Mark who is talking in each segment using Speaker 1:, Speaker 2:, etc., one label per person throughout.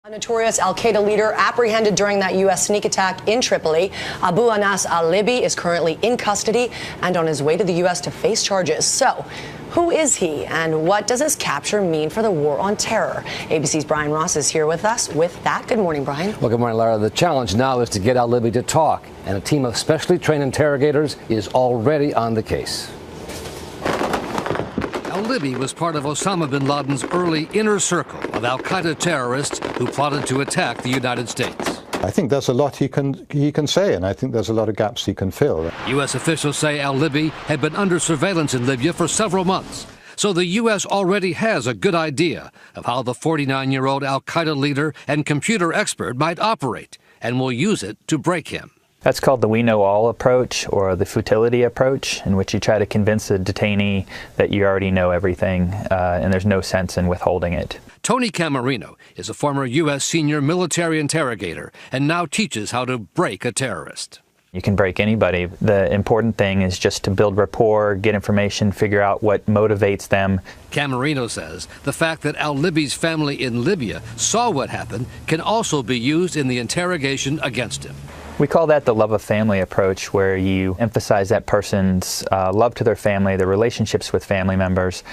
Speaker 1: A notorious al-Qaeda leader apprehended during that U.S. sneak attack in Tripoli. Abu Anas al-Libi is currently in custody and on his way to the U.S. to face charges. So, who is he, and what does his capture mean for the war on terror? ABC's Brian Ross is here with us with that. Good morning, Brian.
Speaker 2: Well, good morning, Lara. The challenge now is to get al-Libi to talk, and a team of specially trained interrogators is already on the case.
Speaker 3: Al-Libi was part of Osama bin Laden's early inner circle of al-Qaeda terrorists who plotted to attack the United States.
Speaker 4: I think there's a lot he can say, and I think there's a lot of gaps he can fill.
Speaker 3: U.S. officials say al-Libi had been under surveillance in Libya for several months, so the U.S. already has a good idea of how the 49-year-old al-Qaeda leader and computer expert might operate, and will use it to break him.
Speaker 5: That's called the we know all approach, or the futility approach, in which you try to convince a detainee that you already know everything and there's no sense in withholding it.
Speaker 3: Tony Camarino is a former U.S. senior military interrogator and now teaches how to break a terrorist.
Speaker 5: You can break anybody. The important thing is just to build rapport, get information, figure out what motivates them.
Speaker 3: Camarino says the fact that al-Libi's family in Libya saw what happened can also be used in the interrogation against him.
Speaker 5: We call that the love of family approach, where you emphasize that person's love to their family, their relationships with family members,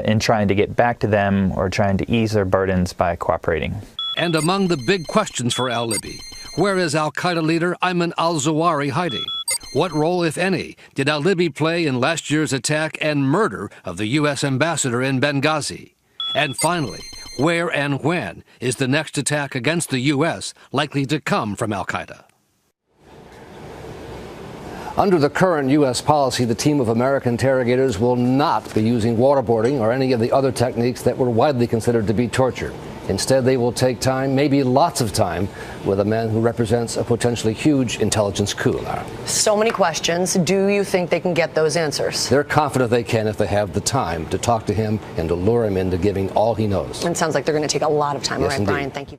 Speaker 5: in trying to get back to them or trying to ease their burdens by cooperating.
Speaker 3: And among the big questions for al-Libi, where is al-Qaeda leader Ayman al-Zawahiri hiding? What role, if any, did al-Libi play in last year's attack and murder of the U.S. ambassador in Benghazi? And finally, where and when is the next attack against the U.S. likely to come from al-Qaeda?
Speaker 2: Under the current U.S. policy, the team of American interrogators will not be using waterboarding or any of the other techniques that were widely considered to be torture. Instead, they will take time, maybe lots of time, with a man who represents a potentially huge intelligence coup. Lara.
Speaker 1: So many questions. Do you think they can get those answers?
Speaker 2: They're confident they can if they have the time to talk to him and to lure him into giving all he knows.
Speaker 1: It sounds like they're going to take a lot of time.
Speaker 2: Yes,
Speaker 1: All right,
Speaker 2: indeed.
Speaker 1: Brian, thank you.